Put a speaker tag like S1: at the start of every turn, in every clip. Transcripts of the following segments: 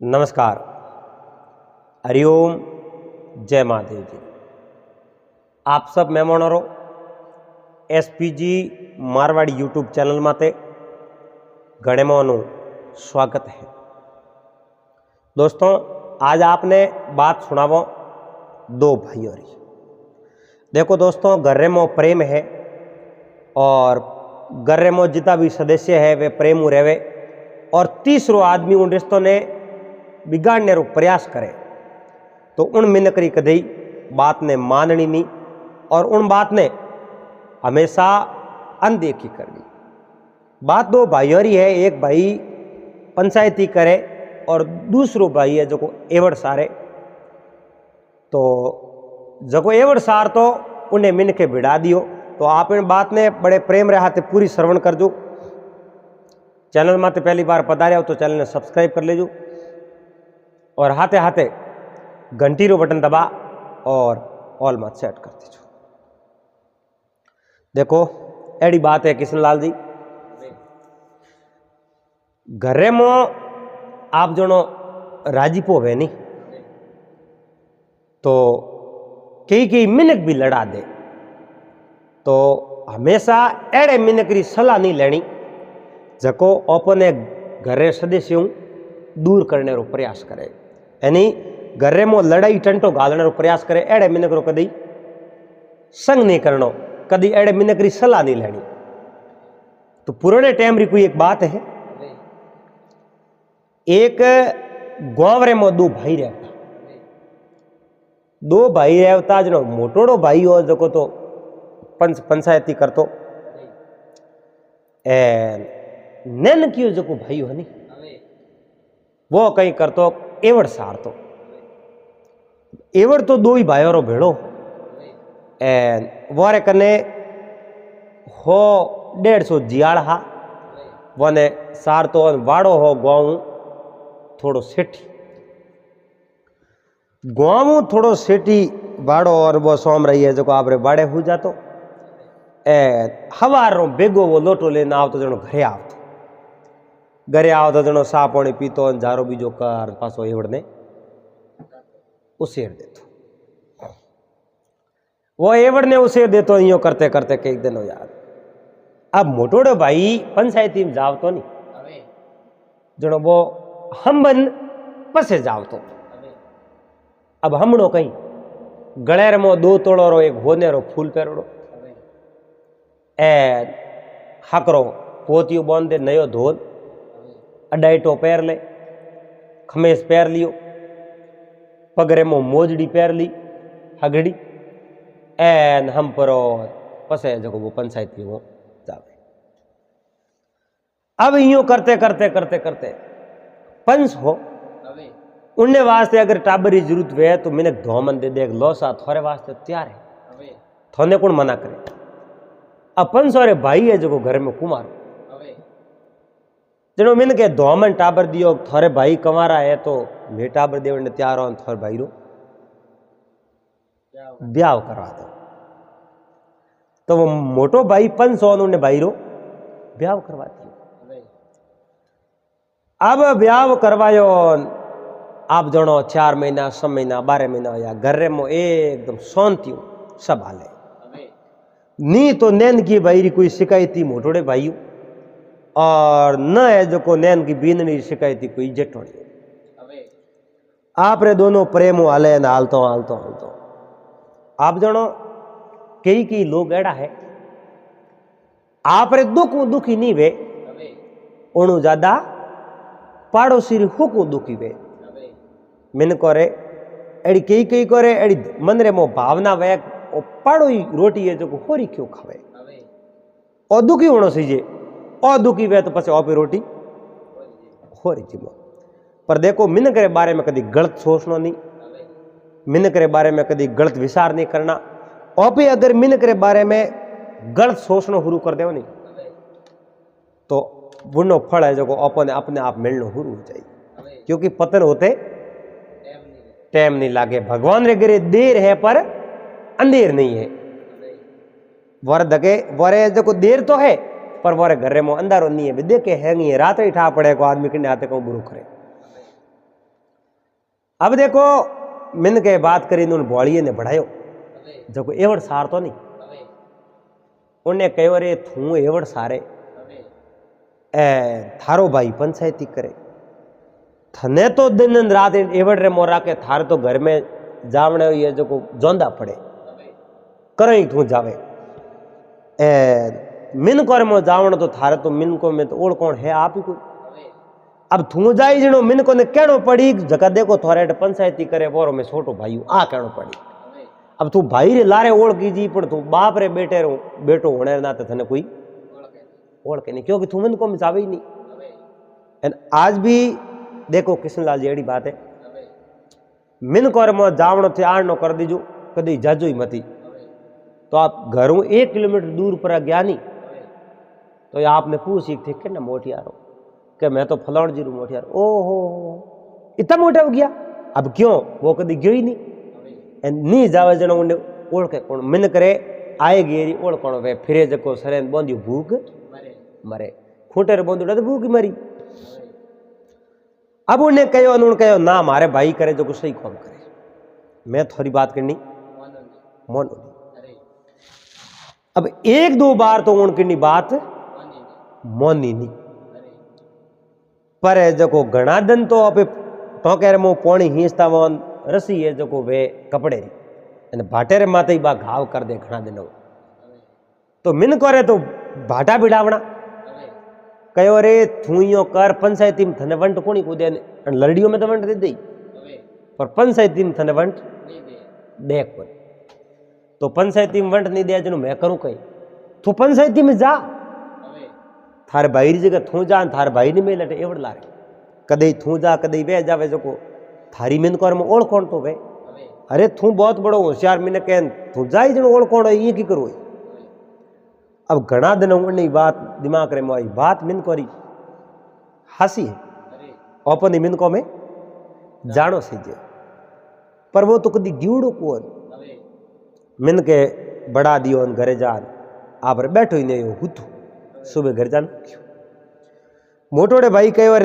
S1: नमस्कार, हरिओम, जय महादेव जी। आप सब मेहमानों एसपीजी मारवाड़ी यूट्यूब चैनल माते घणे मोनु स्वागत है। दोस्तों, आज आपने बात सुनावो दो भाइयों री। देखो दोस्तों, घरे में प्रेम है और घरे में जितना भी सदस्य है वे प्रेम रहे और तीसरो आदमी उन रिश्तों ने बिगाड़ने रो प्रयास करे तो उन मिनकरी कदई बात ने माननी नहीं और उन बात ने हमेशा अनदेखी करनी। बात दो भाइयों री है। एक भाई पंचायती करे और दूसरो भाई है जो को एवड़ सारे। तो जो एवड़ सार तो उन्हें मिनके भिड़ा दियो। तो आप इन बात ने बड़े प्रेम रहा थे पूरी श्रवण कर जो। चैनल में पहली बार पधारे हो तो चैनल ने सब्सक्राइब कर लेजो और हाथे हाथे घंटी रो बटन दबा और ऑल मत सेट कर दीजो। देखो एड़ी बात है किशनलाल जी, घरे में आप जनो राजीपो है नहीं तो कई मिनक भी लड़ा दे तो हमेशा एड़े मिनक री सलाह नहीं लेनी जको अपने घरे सदस्यों दूर करने रो प्रयास करे। यानी घरे में लड़ाई टंटो घालने रो प्रयास करे। एड़े मिनक रो कदी संग नहीं करनो, कदी एड़े मिनक री सलाह नहीं लेनी। तो पुराने टाइम री कोई एक बात है। एक गांव में दो भाई रहता। दो भाई रहता जनो मोटोड़ो भाई हो जको तो पंचायती करतो नैन कियो जको भाई हो नहीं वो कहीं करतो एवड़ सारतो। एवड़ तो दो ही भाइयों रो भेड़ो वारे कने हो 150 जियाड़ हा वने सारतो वाड़ो हो गाँव थोड़ो सेठी। गाँव थोड़ो सेठी वाड़ो और वो सोम रही है जो आपरे बाड़े हो जातो हवार रो बेगो वो लोटो लेना आवतो जनो घरे आवतो। घरे आवतो जनो सा पानी पीतो झारो बीजो कर पासो एवड़ने उसेर देतो। वो एवड़ने उसेर देतो यो करते करते एक दिन हो याद। अब मोटोड़ो भाई पंचायती में जावतो नहीं जनो वो हमबन पसे जावतो। अब हमणो कहीं गलेर में 2 तोड़ो रो एक होने रो फूल पेरोड़ो हकरो पोतियो बांध दे नयो धोल अडाइटो पैर ले खमेस पैर लियो पगरे में मोजड़ी पैर ली हगड़ी हम परो पसे जको वो पंचायती हो जावे। अब यूं करते करते करते करते पंच हो उनने वास्ते अगर टाबरी जरूरत वे तो मैंने धोमन दे देख लो सा थोड़े वास्ते तैयार है थोने कौन मना करे। अब पंच और भाई है जो घर में कुमार जनो मैंने के धोमन टाबर दियो थोड़े भाई कमारा है तो मैं टाबर देव ने तैयार हो थोड़े भाई रो ब्याह करवा दो। तो वो मोटो भाई पंच हो उन्होंने भाई रो ब्याह करवा दियो। अब ब्याह करवायो आप जनो 4 महीना 6 महीना 12 महीना या घरे में एकदम शांति सब हाले नी तो नैन की भाई री कोई शिकायती मोटोड़े भाई और न है जो को नैन की बीननी शिकायती कोई जेठोड़ी आप रे दोनों प्रेम हाले न हालतो हालतो हालतो आप जनो कई लोग एड़ा है आप रे दुखी नहीं वे उनु ज्यादा पाड़ोसी हुकू दुखी वे मिन करे एड़ी कई करे एड़ी मन रे मो भावना वे पाड़ो ही रोटी है जो होरी क्यों खावे और दुखी होना सीजे और दुखी वे तो पछे आपी रोटी होरी जीमो। पर देखो मिन करे बारे में कभी गलत सोचना नहीं, मिन करे बारे में कभी गलत विचार नहीं करना। आपी अगर मिन करे बारे में गलत सोचना शुरू कर दो नहीं तो बुनो फल है जो अपने आप मिलना शुरू हो जाए। क्योंकि पतन होते टाइम नहीं लागे। भगवान रे गिरे देर है पर अंधेर नहीं है। वर दगे वरे जो देर तो है पर वरे घरे में अंधारो नहीं है। देखे है नहीं है रात ही ठा पड़े को आदमी किन्ने आते को बुरो करे। अब देखो मिन के बात करी उन बोलिए ने बढ़ायो जो एवड़ सार तो नहीं उन्हें कहो रे थू एवड़ सारे थारो भाई पंचायती करे थने तो दिन रात एवड़ रे मोरा के थारे तो घर में जावने ये जो जोंदा पड़े करो तू जावे मिन को मो जावण तो थारे तो मिन को में तो ओढ़ कौन है आप ही कोई अब थू जाई जनो मिन को ने कहनो पड़ी जगह देखो थोड़े पंचायती करे बोरो में छोटो भाई आ कहनो पड़ी अब तू भाई रे लारे ओढ़ कीजी पर तू बाप रे बेटे रो बेटो होने ना थने कोई ओढ़ के नहीं क्योंकि तू मिन को में जावे ही नहीं। एंड आज भी देखो कृष्णलाल जी एड़ी बात है मिन को मो जावणो थे आनो कर दीजो कदी जाजो ही मती तो आप घरों 1 किलोमीटर दूर पर गया नहीं तो आपने पूछ थे कि ना मोटियारो कि मैं तो फलाण जी रू मोटियार ओहो इतना मोटा हो गया अब क्यों वो कभी गयो ही नहीं जावे जनो उन्हें ओढ़ के कौन मिन करे आए गेरी ओढ़ कौन वे फिरे जको सरे बोंदियो भूख मरे खूंटे रे बोंदुड़ा तो भूख मरी। अब उन्हें कहो उन्होंने कहो ना मारे भाई करे जो सही काम करे मैं थोड़ी बात करनी मोन अब 1-2 बार तो उनकी बात मोनी नहीं पर जो घना दिन तो अब तो कह रहे मो पोणी हिंसता वन रसी है जो वे कपड़े री भाटे रे माते बा घाव कर दे घना दिन तो मिन करे तो भाटा बिड़ावना कहो रे थू यो कर पंचायती में थने वंट कोनी को दे लड़ियों में तो वंट दे दे पर पंचायती में थने वंट दे को तो पंचायती में वंट नहीं दे जनो मैं करूं कहीं तू पंचायती में जा थारे भाई री जगह थू जा थारे भाई ने मेले एवड़ लारे कदे थू जा कदे वे जावे जो थारी मिन को ओढ़ कौन तो वे अरे थू बहुत बड़ो होशियार मिन कह थू जाई जनो ओढ़ कौन ये की करो अब घना दिन उन्हें बात दिमाग रे मोई बात मिन को हंसी है ओपन मिन को में जानो सीजे पर वो तो कदी गिवड़ो कौन मिन के बड़ा दियो घरे जान आप बैठो ही नहीं हो सुबह घर जान मोटोड़े भाई कई बार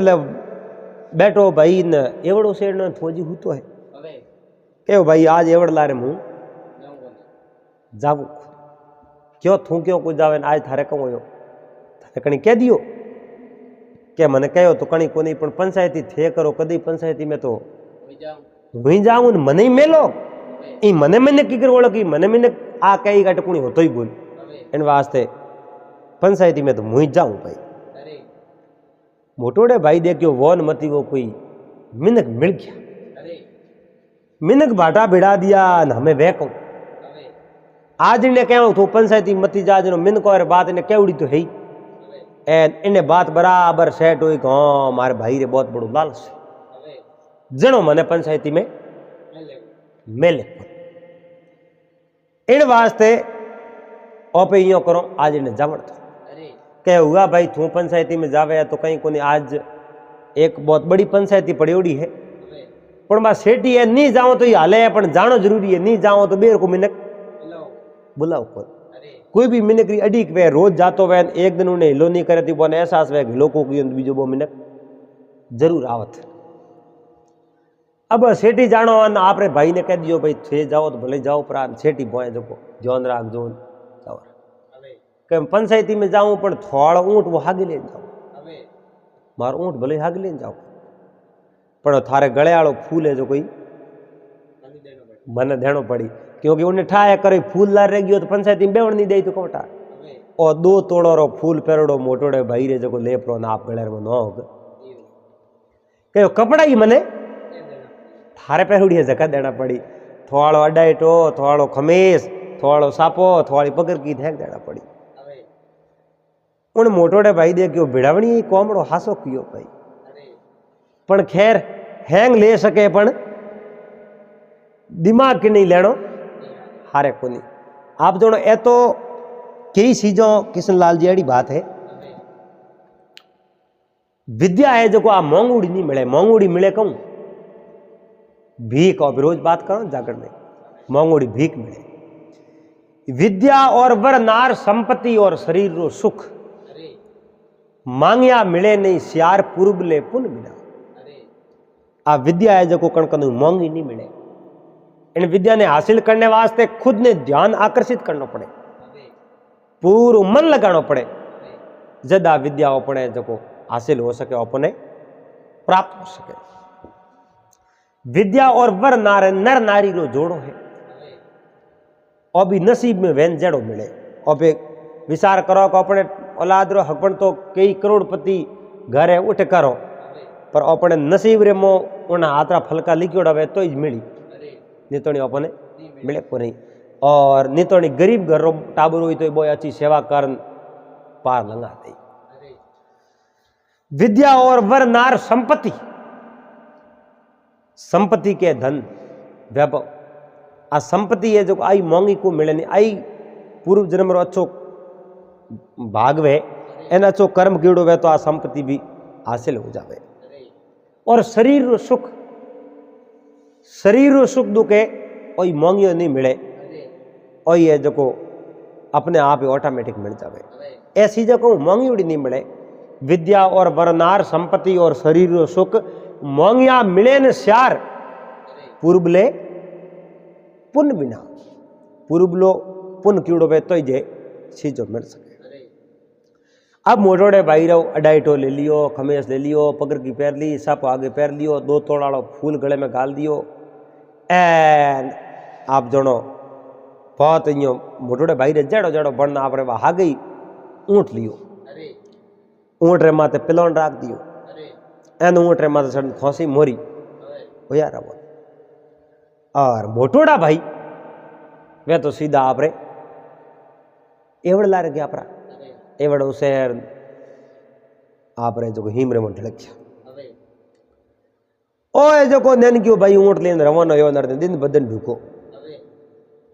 S1: बैठो भाई न एवड़ो शेर न थोजी हूतो है कहो भाई आज एवड़ लारे मुँह जाऊ क्यों थू क्यों कुछ जावे आज थारे कम हो थारे कणी कह दियो के मने कहो तो कणी कोनी पण पंचायती थे करो कदी पंचायती में तो हुई जाऊं मने ही मेलो ई मने मैंने की कर ओळखी मने मैंने आ कई का टकुणी होतो ही बोल इन वास्ते पंचायती में तो मुई जाऊं भाई मोटोड़े भाई देखियो वो न मती वो कोई मिनक मिल गया मिनक भाटा भिड़ा दिया न हमें वे कहूं आज इन्हें कहूं तो पंचायती मती जा जनो मिन को बात इन्हें केवड़ी तो है ही इन्हें बात बराबर सेट हुई हाँ मारे भाई रे बहुत बड़ो लालच जनो मने पंचायती में मेले इन वास्ते ओपे यो करो आज इन्हें जावड़ तो कह हुआ भाई तू पंचायती में जावे तो कहीं कोनी आज एक बहुत बड़ी पंचायती पड़ी है पर मैं सेठी है नहीं जाओ तो ये हाले है पर जानो जरूरी है नहीं जाओ तो बेर को मिनक बुलाओ कोई भी मिनक अड़ी वे रोज जातो वे एक दिन उन्हें हिलो नहीं करे थी वो एहसास वे हिलो को बीजो वो मिनक जरूर आवत अब सेठी जानो आप रे भाई ने कह दियो भाई थे जाओ तो भले जाओ पर सेठी बोए जो जोन राख जोन जाओ पंचायती में जाऊं पर थोड़ा ऊँट वो हागी लेन जाओ मारो ऊँट भले हागी लेन जाओ पर थारे गले वालों फूल है जो कोई मन देनो पड़ी क्योंकि उन्हें ठाया करे फूल ला रह गयो तो पंचायती में बेवण नहीं दे तो कोटा और 2 तोड़ो रो फूल पेरड़ो मोटोड़े भाई रे जो लेप रो ना आप गले में न होग कहो कपड़ा ही मने थारे पेरुड़ी जगह देना पड़ी थोड़ो अडाइटो थोड़ो खमीस थोड़ो सापो थोड़ी पकड़ की थैक देना पड़ी उन मोटोड़े भाई देखियो भिड़ावणी कोमड़ो हासो कियो भाई पण खैर हैंग ले सके पण दिमाग के नहीं लेनो हारे को नहीं आप दोनों ए तो कई चीजों कृष्णलाल जी अड़ी बात है विद्या है जो को आप मोंगूड़ी नहीं मिले मोंगूड़ी मिले कहूं भीख और रोज बात करो जाकर में मोंगूड़ी भीख मिले विद्या और वर नार संपत्ति और शरीर रो सुख मांगिया मिले नहीं सियार पूर्व ले पुन मिला आ विद्या है जो कण कन मोंगी नहीं मिले। इन विद्या ने हासिल करने वास्ते खुद ने ध्यान आकर्षित करना पड़े, पूरा मन लगाना पड़े, जद आ विद्या अपने जो हासिल हो सके, अपने प्राप्त हो सके। विद्या और वर नर नारी रो जोड़ो है, और भी नसीब में वेन जड़ो मिले। और भी विचार करो कि अपने औलाद रो हकपन तो कई करोड़पति घर है उठ करो, पर अपने नसीब रे मो उन हाथरा फलका लिखियोड़ा वे तो ही मिली, नहीं तो नहीं अपने मिले को नहीं। और नहीं तो नहीं गरीब घर रो टाबर हुई तो बहुत अच्छी सेवा करन पार लंगा दे। विद्या और वर नार संपत्ति, संपत्ति के धन वैभव, आ संपत्ति है जो आई मोंगी को मिले नहीं। आई पूर्व जन्म रो अच्छो भागवे एन अच्छो कर्म कीड़ो वे तो आ संपत्ति भी हासिल हो जावे। और शरीर रो सुख, शरीर रो सुख दुखे ओई मोंगियो नहीं मिले, और ये जो अपने आप ही ऑटोमेटिक मिल जावे। ऐसी जगह मोंगी उड़ी नहीं मिले। विद्या और वरनार संपत्ति और शरीर रो सुख मोंगिया मिले न श्यार पूर्वले पुन बिना, पूर्वलो पुन कीड़ो वे तो जे चीजों मिल सके। अब मोटोड़े भाई रो अडाइटो ले लियो, खमेस ले लियो, पगर की पैर ली, सप आगे पैर लियो, 2 तोड़ा फूल गले में गाल दियो, एन आप जनो बहुत इं मोटोड़े भाई रे जड़ो जड़ो बनना आप आ गई ऊँट लियो, ऊँट रे माथे पिलोन राख दियो, एन ऊँट रे माथे सड़न खोसी मोरी हो यार। और मोटोड़ा भाई वे तो सीधा आप रे एवड़ ला गया अपरा एवड़ उसे आप रे जो हिम रे मन ढलक्या ओए जो को नैन क्यों भाई ऊँट लेन रवाना हो नर दिन बदन ढूको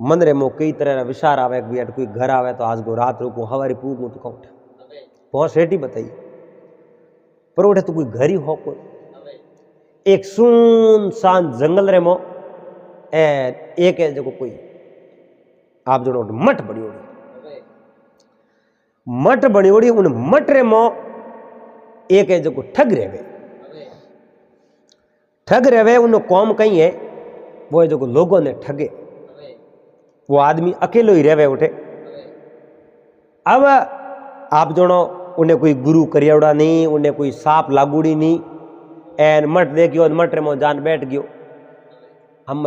S1: मन रे मो कई तरह विचार आवे कि कोई घर आवे तो आज को रात रुकूं हवारी पूगूं तो कौन बहुत सेठी बताई पर उठे तो कोई घर ही हो कोई एक सुनसान जंगल रे मो एक है जो कोई आप जो मठ बड़ी ओड़ी मठ बनी ओड़ी उन मठ रे मो एक है जो ठग रेवे ठग रेवे उन कौम कहीं है वो है जो लोगों ने ठगे वो आदमी अकेलो ही रेवे उठे। अब आप जोनो उन्हें कोई गुरु करियावड़ा नहीं उन्हें कोई सांप लागूड़ी नहीं एन मठ देखियो मठ रे मो जान बैठ गयो। हम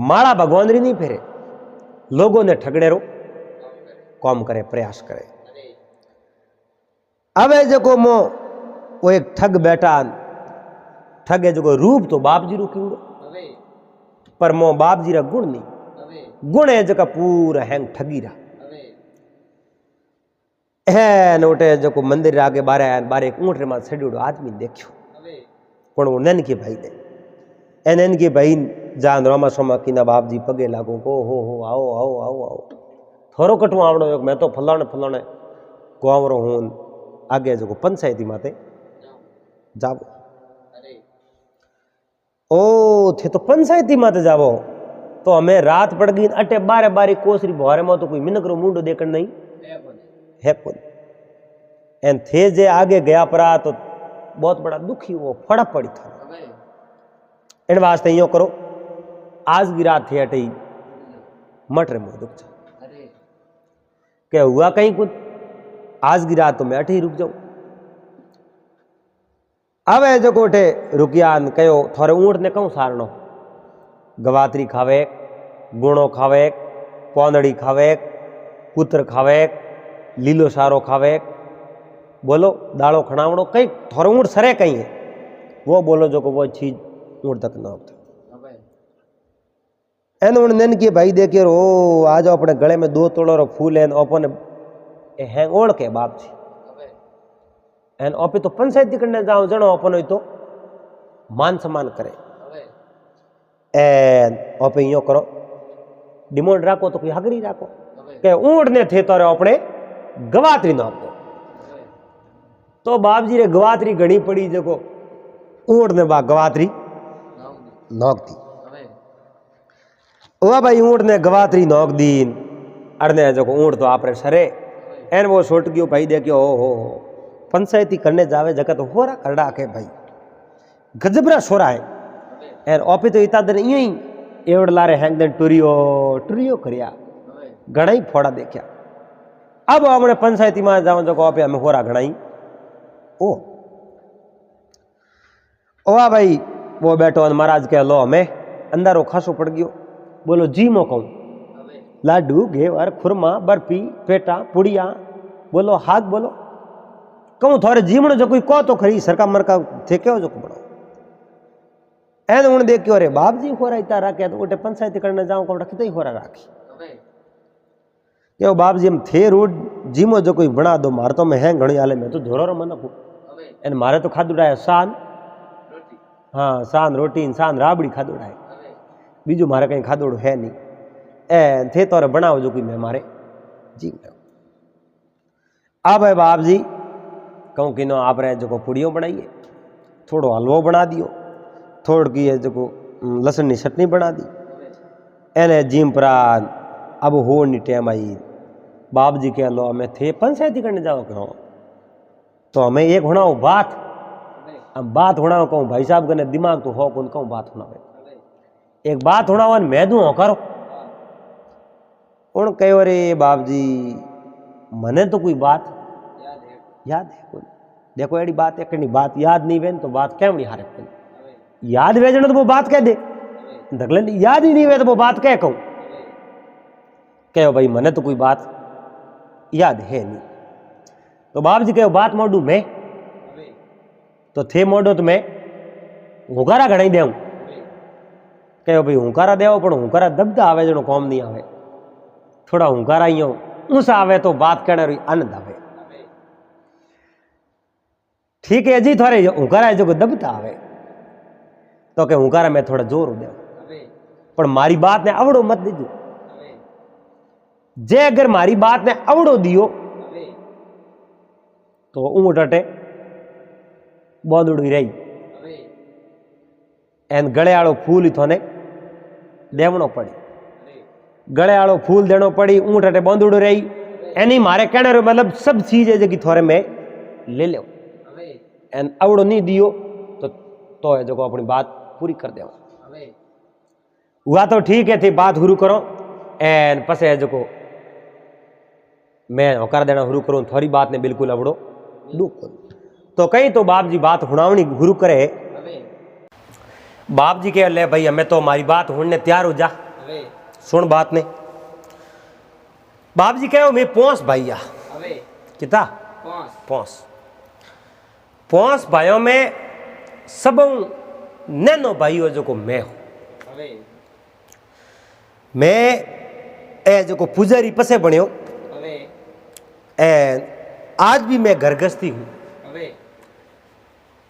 S1: माड़ा भगवान री नहीं फेरे लोगों ने ठगड़े रो कौम करे प्रयास करे। अब जो मो वो एक ठग बैठा ठग है जो रूप तो बाप जी रू कीड़ो पर मो बाप जी रा गुण नहीं गुण है जका पूरा हैंग ठगी रहा है नोटे जो मंदिर आगे बारे एक ऊँट रे मां छड़ियोड़ो आदमी देखियो पण वो नैन के भाई ने नैन के भाई जान रोमा सोमा की ना बाप जी पगे लागो को हो आओ आओ आओ आओ थोरो कटू आवड़ो मैं तो फलाने फलाने गाँव रो हूँ आगे जो पंचायती माते जावो ओ थे तो पंचायती माते जावो तो हमें रात पड़ गई अटे बारे बारी कोसरी भोरे में तो कोई मिनक रो मुंडो देखण नहीं है कौन एन थे जे आगे गया परा तो बहुत बड़ा दुखी वो फड़ा पड़ी था इन वास्ते यो करो आज की रात थे अटे मट रे मुँह दुख क्या हुआ कहीं कुछ आज की रात तो मैं अटे ही रुक जाऊं। अब है जो कोठे रुकियान कहो थोड़े ऊँट ने कहूँ सारणो गवात्री खावे गुणो खावे पौंदड़ी खावे कुत्र खावे लीलो सारो खावे बोलो दाड़ो खणावड़ो कई थोड़े ऊँट सरे कहीं है वो बोलो जो को वो चीज ऊँट तक ना होता एन उन नैन की भाई देखे रो आज अपने गले में 2 तोड़ो रो फूल है ओपन हैंग ओढ़ के बाप जी एन ओपे तो पंचायती करने जाओ जनो अपन तो मान सम्मान करे एन ओपे यो करो डिमांड राखो तो कोई हगरी राखो के ऊँट ने थे तो अपने गवात्री नाप दो तो बाप जी रे गवात्री घनी पड़ी जो ऊँट ने बा गवात्री नोक दी ओ भाई ऊँट ने गवात्री नोक दी अड़ने जो ऊँट तो आप रे सरे एन वो छोट गयो भाई देखियो हो पंचायती करने जावे जगह तो हो रहा करड़ा के भाई गजबरा सोरा है एन ओपी तो इता दिन इं एवड़ लारे हैंग दिन टुरियो टुरियो करिया घणा ही फोड़ा देखा। अब हमने पंचायती में जाओ जो ओपे हमें होरा घणा ही ओ वाह भाई वो बैठो महाराज कह लो हमें अंदर खासो पड़ गयो। बोलो जी मो कहूँ लाडू घेवर खुरमा बर्फी पेटा पुड़िया बोलो हाथ बोलो कहूँ थोड़े जीवण जो कोई कहो तो खरी सरका मरका थे क्यों जो बड़ो एन उन देखियो अरे बाप जी हो रहा इतना राखे तो उठे पंचायती करने जाऊँ कौन रखते ही हो रहा राखी क्यों बाप जी हम थे रोड जीमो जो कोई बना दो मार तो मैं है घणी हाले मैं तो झोरो मन को एन मारे तो खादुड़ा सान हाँ सान रोटी सान राबड़ी खादुड़ा बीजू मारे कहीं खादोड़ है नहीं ए थे तो बनाओ जो कोई मैं मारे जी अब है बाप जी कहूँ कि नो आप रहे जो पुड़ियों बनाइए थोड़ो हलवो बना दियो थोड़ की है जो लसन की चटनी बना दी एने जीम पर अब हो नहीं टाइम आई बाप जी कह लो हमें थे पंचायती करने जाओ कहो तो हमें एक होना हो बात अब बात होना हो कहूँ भाई साहब कने दिमाग तो हो कौन कहूँ बात होना हो एक बात होना हो मैं दूँ हो करो उन कहो रे बाप जी मने तो कोई बात याद है कोई देखो एडी बात है कहीं बात याद नहीं वेन तो बात क्या नहीं हारे कोई याद वेजन तो वो बात कह दे धगले याद ही नहीं वे तो वो बात कह कहूँ कहो भाई मने तो कोई बात याद है नहीं तो बाप जी कहो बात मोडू मैं तो थे मोडो तो मैं हुकारा घणाई देव कहो भाई हुकारा देव पर हुकारा दबदा आवे जनो कौम नहीं आवे थोड़ा हुकारा ही ऊस आवे तो बात कहने रही आनंद आवे ठीक है जी थोड़े हुकारा जो दबता आवे तो के हुकारा मैं थोड़ा जोर दे पर मारी बात ने अवड़ो मत दीजो जे अगर मारी बात ने अवड़ो दियो तो ऊँट अटे बोदड़ी रही एन गले आड़ो फूल थोने देवनो पड़ी गले आड़ो फूल देनो पड़ी ऊँट अटे बोंदड़ो रही एनी मारे कहने रो मतलब सब चीज है जो थोड़े में ले लो एन अवड़ो नहीं दियो तो है जो अपनी बात पूरी कर दे हुआ तो ठीक है थी बात हुरू करो एन पसे है जो मैं होकर देना हुरू करूँ थोड़ी बात ने बिल्कुल अवड़ो दुख तो कहीं तो बाप जी बात हुणावनी हुरू करे बाप जी के ले भाई हमें तो हमारी बात हुड़ने तैयार हो जा सुन बात ने बाप जी कहो मैं पहुंच भैया किता पहुंच भाइयों में सब नैनो भाइयों जो को मैं हूं मैं ए जो पुजारी पसे बनियो आज भी मैं घरगस्ती हूं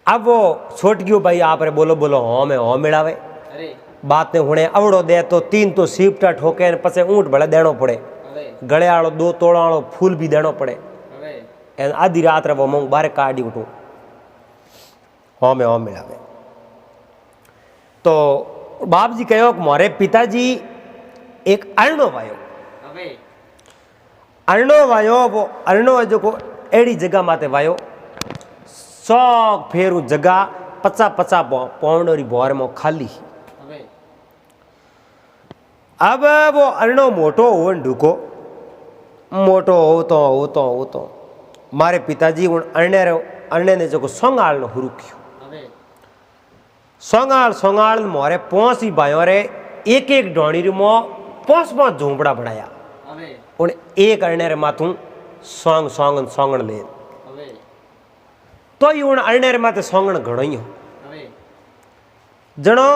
S1: अब वो छोट गयो भाई आप रे बोलो बोलो हो में हो मिलावे बात ने हुणे अवड़ो दे तो 3 तो सीपटा ठोके पसे ऊँट भले देनो पड़े गले आलो 2 तोड़ा आलो फूल भी देनो पड़े आधी रात रे वो मैं बाहर काटी उठूँ हो में हो मिलावे तो बाप जी कहो मोरे पिताजी एक अरणो वायो वो अरणो जो को एड़ी जगह माते वायो 100 फेरू जगह 50-50 पाउंड री बोर में खाली अब वो अरणो मोटो हो ढूको मोटो हो तो मारे पिताजी उन अरणे ने जो सोंगाल नो हुरू कियो सोंगाल मोरे 5 ही भाइयों रे एक डोणी री मो 5 झूंपड़ा बनाया उन एक अरणे रे माथू सोंगण ले तो उन अरणे रे माथे सोंगण घणो ही जनो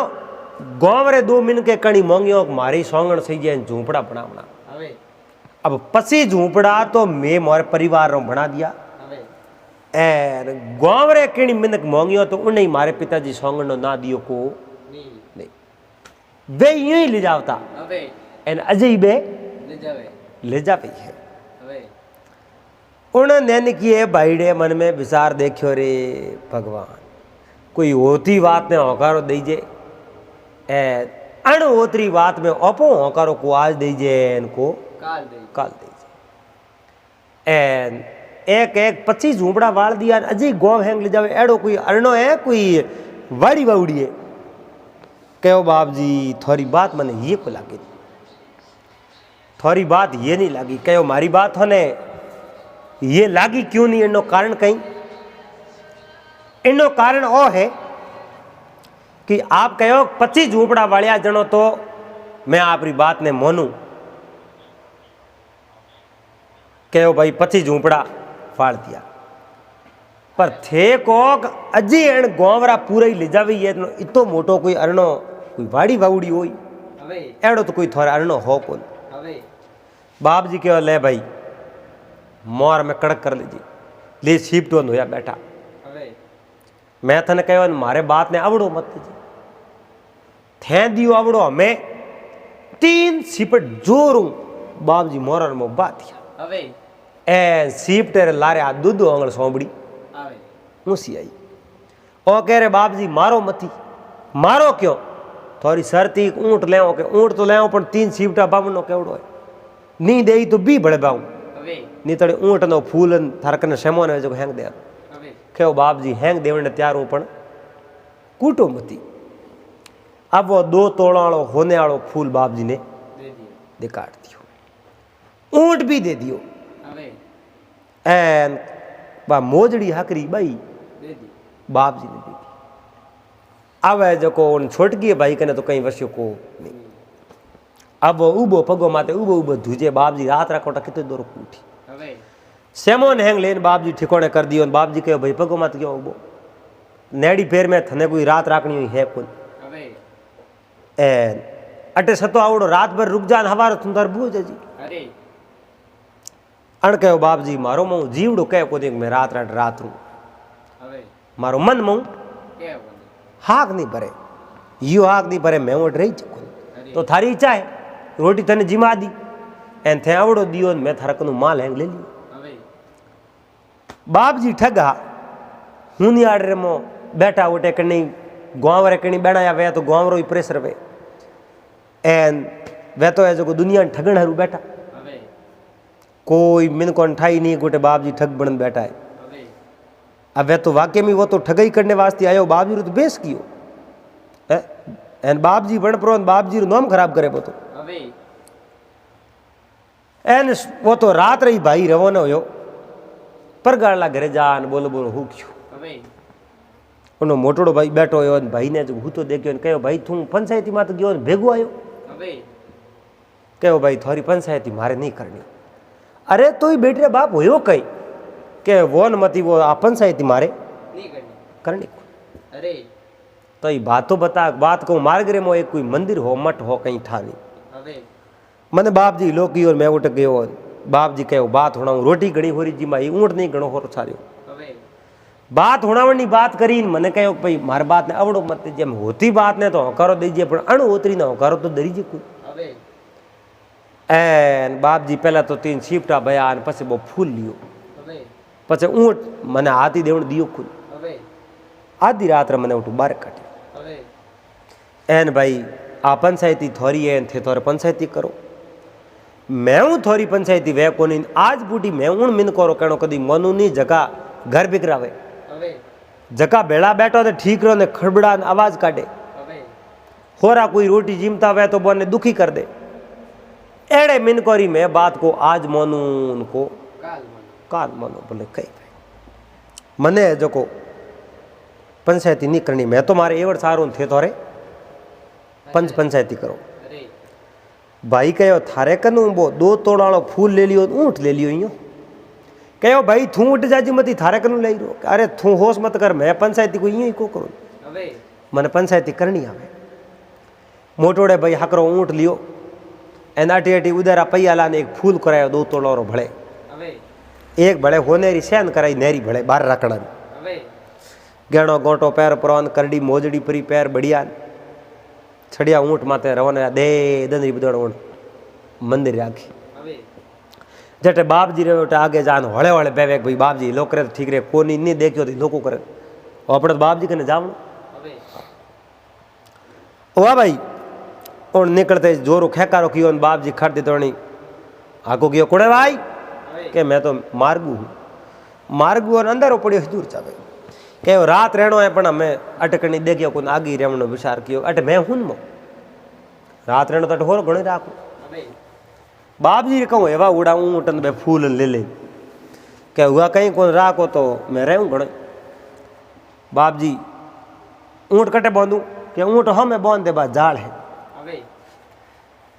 S1: गांव रे 2 मिन के कणी मोंगियो मारी सोंगण सही जाए झूंपड़ा बनावना अब पसी झूंपड़ा तो मैं मोरे परिवार रो बना दिया गांव रे कणी मिनक मोंगियो तो उन्हें मारे पिताजी सोंगण ना दियो को नहीं वे यूं ही ले जावता एन अजय बे ले जावे है उन्होंने किए भाईडे मन में विचार देखियो रे भगवान कोई होती बात ने होकारो दीजे अण होतरी बात में अपो होकारो को आज दीजे इनको काल दीजे एक 25 झूंपड़ा वाल दिया अजय गांव हैंग ले जावे एड़ो कोई अरणो है कोई वाड़ी बावड़िए कहो बाप जी थोड़ी बात मैंने ये को लगी, थोड़ी बात ये नहीं लगी। कहो मारी बात होने ये लागी क्यों नहीं, इनो कारण कहीं, इनो कारण ओ है कि आप कहो 25 झूपड़ा वालिया जनो तो मैं आपरी बात ने मोनू। कहो भाई 25 झूपड़ा फाड़ दिया, पर थे को अजी एण गोवरा पूरा ही ले जावी ये इतो मोटो कोई अरणो कोई वाड़ी बावड़ी होई एड़ो तो कोई थोड़ा अरणो हो कोन। बाप जी कहो ले भाई मोर में कड़क कर लीजिए, ले सीपटो होया बैठा। मैं थने कहो मारे बात ने आवड़ो मत जी, थे दियो आवड़ो हमें 3 सीपट जोरू बाप जी मोरर में बात ए सीपटे लारे आ दूध आंगण सोंबड़ी ऊँसी आई ओ कह रहे बाप जी मारो मती, मारो क्यों, थोड़ी शर्ती ऊँट ले के ऊँट तो ले पर 3 सीपटा बावनो केवड़ो है नी दे तो बी बड़े बाऊ नी तड़े ऊँट नो फूलन थरकने शेमो ने जो हैंग दे कहो बाप जी हैंग देवने तैयार हूँ पण कूटो मती। अब वो 2 तोड़ा वालों होने वालों फूल बाप जी ने दे काट दियो, ऊँट भी दे दियो एन बा मोजड़ी हकरी बाई बाप जी ने दी। अब जो को छोटकी भाई कने तो कहीं वस्यो को नहीं। अब वो उबो पगो माते उबो उबो धुजे बाप जी रात राकोटा कितने दूर उठी सेमोन हैंग लेन बाप जी ठिकोने कर दियो। बाप जी कहो भाई पगो माते क्यों उबो नेड़ी पैर में थने कोई रात राखनी हुई है कोई एन अटे सतो आवड़ो रात भर रुक जान हवारो तुंदर बूझ जी अण कहो बाप जी मारो मऊ जीवड़ो कह को देख मैं रात रात रू मारो मन मऊ हाक नहीं भरे यो हाक नहीं भरे मैं वोट रही चुको तो थारी इच्छा है रोटी तने जिमा दी एन थे आवड़ो दियो मैं थारा कनु माल हैंग ले लियो। बाप जी ठगा हूं नहीं आड़ रे मो बैठा उठे कहीं गाँव रे कहीं बैठा वे तो गाँव रो ही प्रेशर वे एन वे तो है जो दुनिया ठगण हरू बैठा कोई मिन कौन ठाई नहीं गोटे बाप जी ठग बन बैठा है। अब वे तो वाकई में वो तो ठगाई करने वास्ते आयो बाप जी तो बेस कियो एन बाप जी बन प्रो बाप जी नाम खराब करे वो तो एन वो तो रात रही भाई रवाना हो पर गाड़ला घरे जान बोलो बोलो हूँ क्यों उनो मोटोड़ो भाई बैठो हो भाई ने हूँ तो देखियो कहो भाई तू पंचायती में तो गयो भेगो आयो कहो भाई थोड़ी पंचायती मारे नहीं करनी। अरे तो ही बेटे बाप हो कई के वो न मती वो आ पंचायती मारे नहीं करनी अरे तो ये बात तो बता बात को मार्गरे में एक कोई मंदिर हो मठ हो कहीं ठानी मैंने बाप जी लोकी और मैं उठ गयो बाप जी कहो बात होना रोटी घनी हो रही जी माई ऊँट नहीं घणो हो सारो बात होना बात करी मैंने कहो भाई मार बात ने अवड़ो मत जेम होती बात ने तो हकारो दीजिए पर अण होतरी ना हकारो तो दरीजे कोई एन बाप जी पहला तो 3 सीपटा बयान पछे वो फूल लियो पछे ऊँट मैंने हाथी देवण दियो खुद आधी रात मैंने उठू बार काटी एन भाई आ पंचायती थोड़ी है थे थोड़े पंचायती करो मैं हूँ थोड़ी पंचायती वे कोनी आज बूढ़ी मैं उन मिन करो कहनो कदी मनु नहीं जगह घर बिगड़ावे जगह बेड़ा बैठो तो ठीक रहो ने खड़बड़ा आवाज काटे होरा कोई रोटी जिमता वे तो बोने दुखी कर दे एड़े मिन कोरी मैं बात को आज मानू उनको काल मानो बोले कई भाई मने जो को पंचायती नहीं करनी मैं तो मारे एवड़ सारो थे थोड़े पंचायती करो भाई कहो थारे कनु वो 2 तोड़ालो फूल ले लियो ऊँट ले लियो यो कहो भाई थू उठ जाजी मती थारे कनु ले रो अरे थू होश मत कर मैं पंचायती को यूं ही को करूँ मैंने पंचायती करनी आवे मोटोड़े भाई हकरो ऊँट लियो एनाटी अटी उदारा पैया लाने एक फूल करायो 2 तोड़ो भले एक भले होनेरी सैन कराई नेरी भले 12 रकड़ा गहणो गोटो पैर परवान करडी मोजड़ी परी पैर बढ़िया छड़िया ऊँट माते रवाना दे दंदरी बदड़ मंदिर राखी जटे बाप जी रे आगे जान हड़े हड़े बेवे भाई बाप जी लोग करे तो ठीक रे कोनी नहीं देखियो तो लोग करे अपने बाप जी कने जावण वाह भाई और निकलते जोरो खेकारो कियो बाप जी खड़ देते आगो गयो कोड़े भाई के मैं तो मार्गू हूँ मार्गू और अंदर पड़ियो हजूर चावे के रात रहनो है पण हमें अटकनी देखियो कोन आगी रेवनो विचार कियो अट मैं हुन मो रात रहनो तो होर घणी राखो बाप जी कहूँ एवा उड़ा ऊँट बे फूल ले ले के हुआ कहीं कोन राखो तो मैं रहूँ घणे बाप जी ऊँट कटे बांधू के ऊँट हमें बांध दे बा जाल है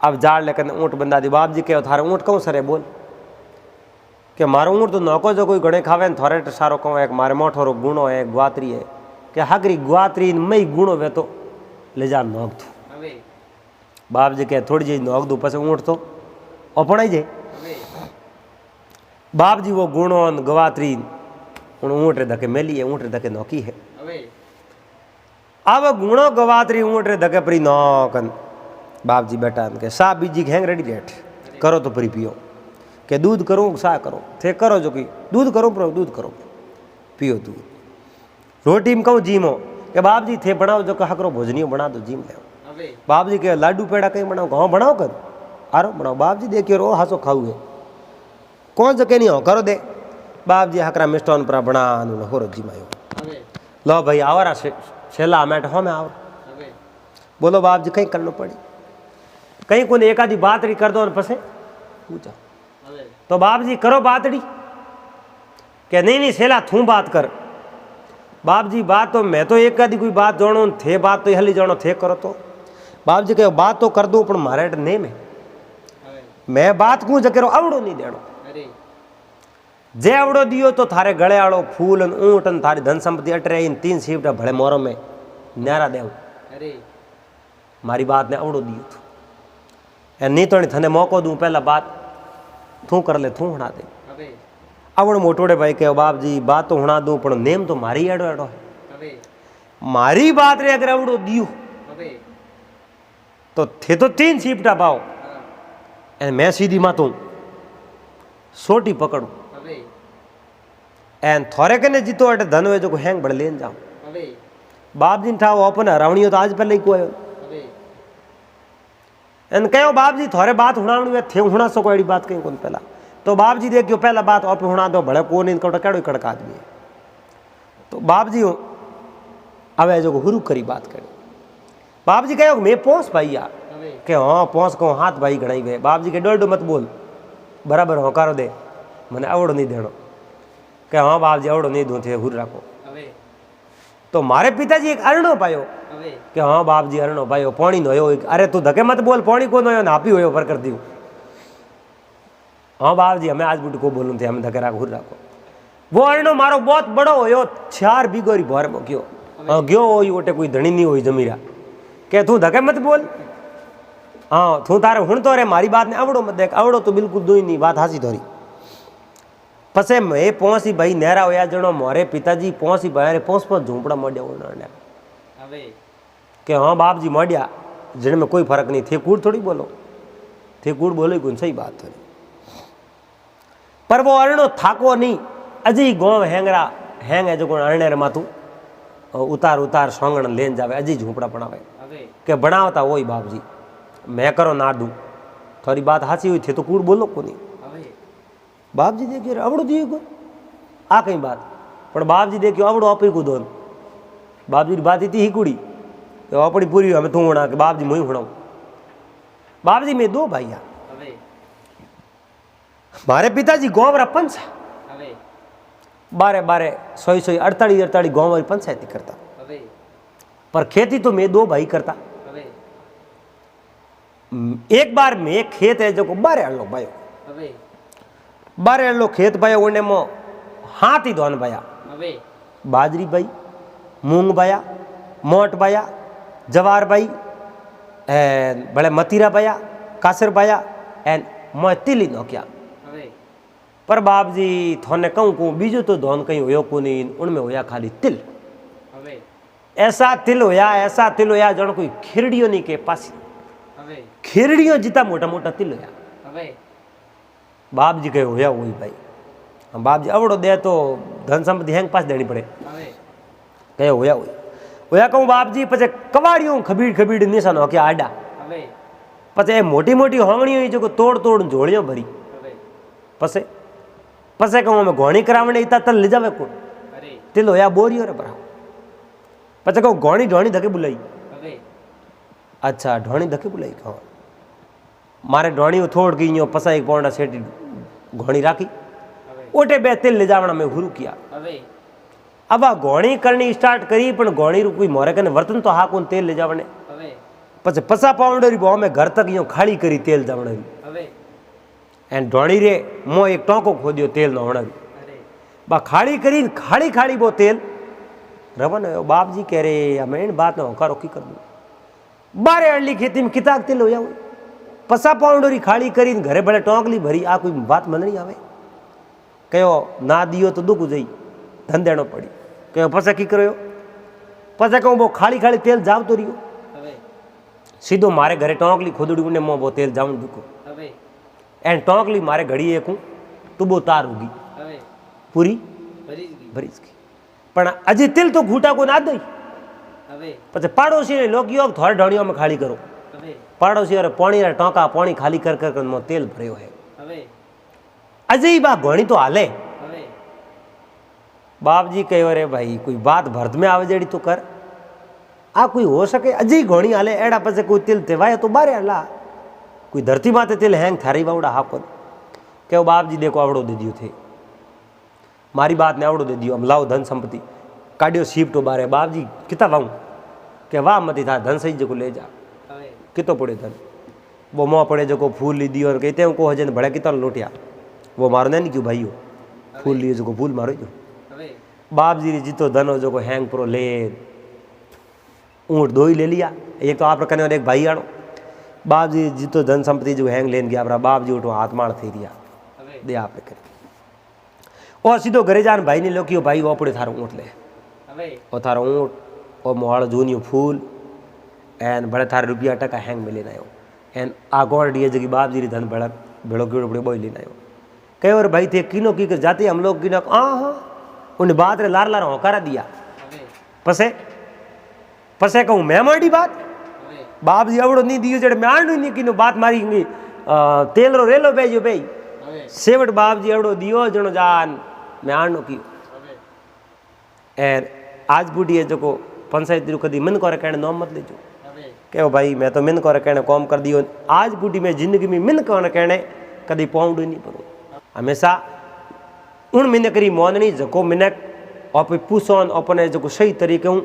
S1: अब जाल लेकिन ऊँट बंदा दी बाप जी के थारे ऊँट कहूँ सरे बोल के मारो ऊँट तो नौको जो कोई घणे खावे ने थोड़े सारो कहूँ एक मारे मोठोरो गुणो है ग्वातरी है के हागरी ग्वातरी मई गुणो वे तो ले जा नोक दू बाप जी के थोड़ी जी नोक दू पसे ऊँट तो अपना जे बाप जी वो गुणो गवातरी ऊँट रे धके मेली है ऊँट रे धके नौकी है अब गुणो गवातरी ऊँट रे धके परी नौकन बाप जी बेटा के सा बीजी हैंग रेडी रेट करो तो परी पियो के दूध करो सा करो थे करो जो कि दूध करो प्रो दूध करो पियो दूध रोटी में कहूँ जीमो के बाप जी थे बनाओ जो कहा करो भोजनियो बना दो जीम ले बाप जी के लाडू पेड़ा कहीं बनाओ गाँव बनाओ कर आरो बनाओ बाप जी देखियो रो हासो खाऊ है कौन से नहीं हो करो दे बाप जी हकरा मिष्टान पर बना हो जी मायो लो भाई आवरा छेला मैट हो मैं आवर बोलो बाप जी कहीं करना पड़ी कहीं कोई एक आधी बात री कर दो पसे पूछा तो बाप जी करो बातड़ी क्या नहीं छेला थू बात कर बाप जी बात तो मैं तो एक आधी कोई बात जानो थे बात तो हली जानो थे करो तो बाप जी कहो बात तो कर दो पर मारे ने मैं बात कू जकेरो अवड़ो नहीं देनो जे अवड़ो दियो तो थारे गले आड़ो फूल ऊँट थारी धन संपत्ति अटरे इन 3 सीवटा भले मोरों में न्यारा देव मारी बात ने अवड़ो दियो तो नहीं तो थने मौको दूं पहला बात थू कर ले थू हुणा दे अवड़ मोटोड़े भाई कहो बाप जी बात तो हुणा दूं पण नेम तो मारी एड़ो एड़ो है मारी बात रे अगर अवड़ो दियो तो थे तो 3 सीपटा पाओ मैं सीधी मातू सोटी पकड़ू एन थोड़े कने जीतो अटे धन हुए जो हैंग बड़ लेन जाओ बाप जी ठाओ अपन हरावणी तो आज पहले ही को एन कहो बाप जी थोड़े बात हुणावणी थे हुणा सको एड़ी बात कहीं कौन पहला तो बाप जी देखियो पहला बात आप हुणा दो भले को नहीं कटो केड़ो कड़का आदमी तो बाप जी आवे जो हुरु करी बात करे बाप जी कहो मैं पोस भाई यार के हाँ पोस को हाथ भाई गणाई गए बाप जी के डोडो मत बोल बराबर होकारो दे मैंने अवड़ो नहीं देनो के हाँ बाप जी अवड़ो नहीं दूं थे हुर रखो तो मारे पिताजी एक अरणो पायो कि हाँ बाप जी अरणो पायो पानी नोयो अरे तू धके मत बोल पानी को नोयो नापी होयो पर कर दियो हाँ बाप जी हमें आज बुट को बोलूं थे हमें धके राख हुर रखो वो अरणो मारो बहुत बड़ो होयो 4 बीघोरी भर में गयो हाँ गयो होई ओटे कोई धनी नहीं होई जमीरा के तू धके मत बोल हाँ तू तारे हुण तो रे मारी बात ने अवड़ो मत देख अवड़ो तो बिल्कुल दुई नहीं बात हासी थोड़ी पसे मैं पहुंची भाई नेरा होया जणो मोरे पिताजी पहुंची भाई पहुंच झूंपड़ा मड्या उन्होंने के हाँ बाप जी मड्या जिन में कोई फर्क नहीं थे कूड़ थोड़ी बोलो थे कूड़ बोलो कोई सही बात थोड़ी पर वो अरणो थाको नहीं अजी गाँव हैंगरा हैंग है जो अरणे रे माथू उतार उतार सोंगण लेन जावे अजी झूंपड़ा बनावे के बनावता वही बाप जी मैं करो ना दूं थोड़ी बात हासी हुई थी तो कूड़ बोलो को नहीं बाप जी देखिए अवड़ो दिए को आ कहीं बात पर बाप जी देखियो अवड़ो आप ही को दोन बाप जी की बात इतनी ही कुड़ी तो अपनी पूरी हमें तू होना कि बाप जी मुई होना बाप जी मैं 2 भाइया मारे पिताजी गाँव रा पंच 12 100 48 गाँव वाली पंचायती करता पर खेती तो मैं 2 भाई करता एक बार में खेत है जो 12 अल्लो भाई 12 अल्लो खेत भाई उन्हें मो हाथी धोन भाया बाजरी भाई मूंग भाया मोट भाया जवार भाई बड़े मतीरा भाया कासर भाया एन मैं तिली नोकिया पर बाप जी थोने कहूँ को बीजो तो धोन कहीं होयो को नहीं उनमें होया खाली तिल ऐसा तिल होया जन कोई खिरड़ियों नहीं के पास खिरड़ियों जिता मोटा मोटा तिल होया बाप जी कहे होया वही भाई हम बाप जी अवड़ो दे तो धन संपत्ति हैंग पास देनी पड़े कहे होया वही होया कहूँ बाप जी पचे कवाड़ियों खबीड़ खबीड़ निशान हो क्या आडा पचे मोटी मोटी होंगड़ियों जो तोड़ तोड़ झोलियों भरी पसे कहूँ मैं घोणी करावने इतना तल ले जावे को तेल होया बोरियो रे भराओ पछे कहूँ घोणी ढोणी धके बुलाई अच्छा ढोणी धके बुलाई कहो मारे ढोणी थोड़ की यो पसा एक पौंडा सेटी घोणी राखी ओटे बे तेल ले जावना में गुरु किया अब आ घोणी करनी स्टार्ट करी पण घोणी रू कोई मोरे कने वर्तन तो हा कोन तेल ले जावने पछे पसा पाउंडरी बो में घर तक यो खाली करी तेल जावणे एन ढोणी रे मो एक टोंको खोदियो तेल नो वणा बा खाली करी खाली खाली बो तेल रवन बाप जी कह रहे हमें इन बात न करो की कर दू बारे अड़ली खेती में किताब तेल हो जाओ पसा पाउंडरी खाली करी घरे बड़े टोंकली भरी आ कोई बात मन नहीं आवे कहो ना दियो तो दुख जई धन देनो पड़ी कहो पसा की करो पसा कहूँ वो खाली खाली तेल जाव तो रियो सीधो मारे घरे टोंकली खोदड़ी उन्हें मो वो तेल जाऊं दुखो एन टोंकली मारे घड़ी एक तो वो तार होगी पूरी भरीज की पण अजी तिल तो घूटा को ना दई पछे पाड़ोशी ने लोग योग थोड़े ढोणियों में खाली करो पाड़ोशी अरे पानी रे टोंका पानी खाली कर कर मो तेल भरयो है अजय बा घोणी तो हाले बाप जी कहो रे भाई कोई बात भरत में आवे जेड़ी तो कर आ कोई हो सके अजय घोणी हाले एड़ा पछे कोई तिल तेवाय तो बारे हला कोई धरती माते तिल हैंग थारी बावड़ा हाको कहो बाप जी देखो आवड़ो दे दियो थे मारी बात ने आवड़ो दे दियो हम लाओ धन संपत्ति काढ़ियो सीप तो बारे बाप जी किता वाऊं के वाह मती था धन सही जको ले जा कितो पड़े धन वो मोह पड़े जको फूल ली दियो और कहते हैं को हजन भड़े कितना लोटिया वो मारो नहीं क्यों भाई हो फूल लिए जको फूल मारो जो बाप जी ने जीतो धन हो जको हैंग प्रो ले ऊँट दो ही ले लिया एक तो आप रखने और एक भाई आनो बाप जी जीतो धन संपत्ति जो हैंग लेन गया बाप जी उठो हाथ मार थी रिया दे आप करे और सीधो घरे जान भाई ने लो कि भाई वो पड़े थारो ऊँट ले और थारो ऊँट और मोहाड़ जूनियो फूल एन बड़े थारे रुपया टका हैंग में लेना आयो एन आगोड़ दिए जगी बाप जी धन बड़ा भेड़ो कीड़ो बड़े बोई लेना आयो कई और भाई थे किनो की कर जाते हम लोग किनो हाँ उन्हें बात रे लार लार होकारा दिया पसे पसे कहूँ मैं माड़ी बात बाप जी अवड़ो नहीं दियो जड़े मैं आंडू नहीं किनो बात मारी तेल रो रेलो भेजो भाई सेवट बाप जी अवड़ो दियो जनो जान मैं आंडो की आज बूढ़ी जो को पंचायत कदी मन को कहने नो मत लेजो कहो भाई मैं तो मिन को कहने कॉम कर दियो आज बूढ़ी में जिंदगी में मिन को कहने कदी पाउंड नहीं पड़ो हमेशा उन मिनक री मोननी जको मिनक आप पूछोन अपने जो सही तरीके हूँ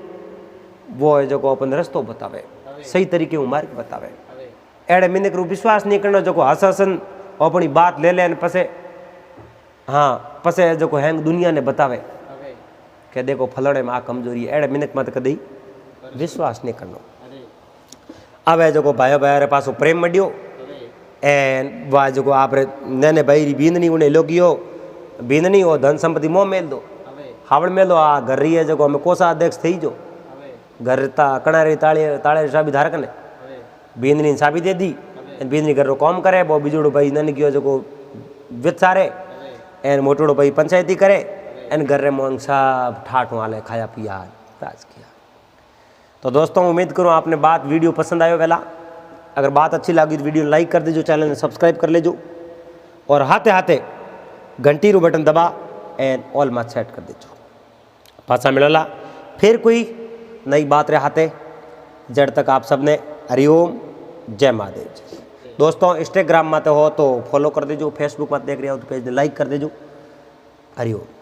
S1: वो है जो अपन रस्तो बतावे सही तरीके हूँ मार्ग बतावे एड़े मिनक रू विश्वास नहीं करना जो हस हसन अपनी बात ले लेन पसे हाँ पसे जो हैंग दुनिया ने बतावे के देखो फलड़े में आ कमजोरी है एड़े मिनक मत कदी विश्वास नहीं करना अब जो भाई भाई रे पासो प्रेम मड्यो एन वा जो आप नैने भाई बींदनी उन्हें लोगियो बींदनी हो धन संपत्ति मोह मेल दो हावड़ मेलो आ घर रही है जो हमें कोसा अध्यक्ष थी जो घर ता कणा रही ताले ताले चाबी धारक ने बींदनी चाबी दे दी बींदनी घर रो काम करे वो बिजोड़ो भाई नन गयो जो विचारे एन मोटोड़ो भाई पंचायती करे एन घर रे मोंग सब ठाठों आले खाया पिया राज किया। तो दोस्तों उम्मीद करूँ आपने बात वीडियो पसंद आयो वेला अगर बात अच्छी लगी तो वीडियो लाइक कर दीजिए चैनल ने सब्सक्राइब कर लेजो और हाथे हाथे घंटी रो बटन दबा एंड ऑल मत सेट कर दीजिए पासा मिलला फिर कोई नई बात रे हाथे जड़ तक आप सबने हरिओम जय महादेव जी। दोस्तों इंस्टाग्राम में तो हो तो फॉलो कर दीजिए फेसबुक में देख रहे हो तो पेज ने लाइक कर दीजिए हरिओम।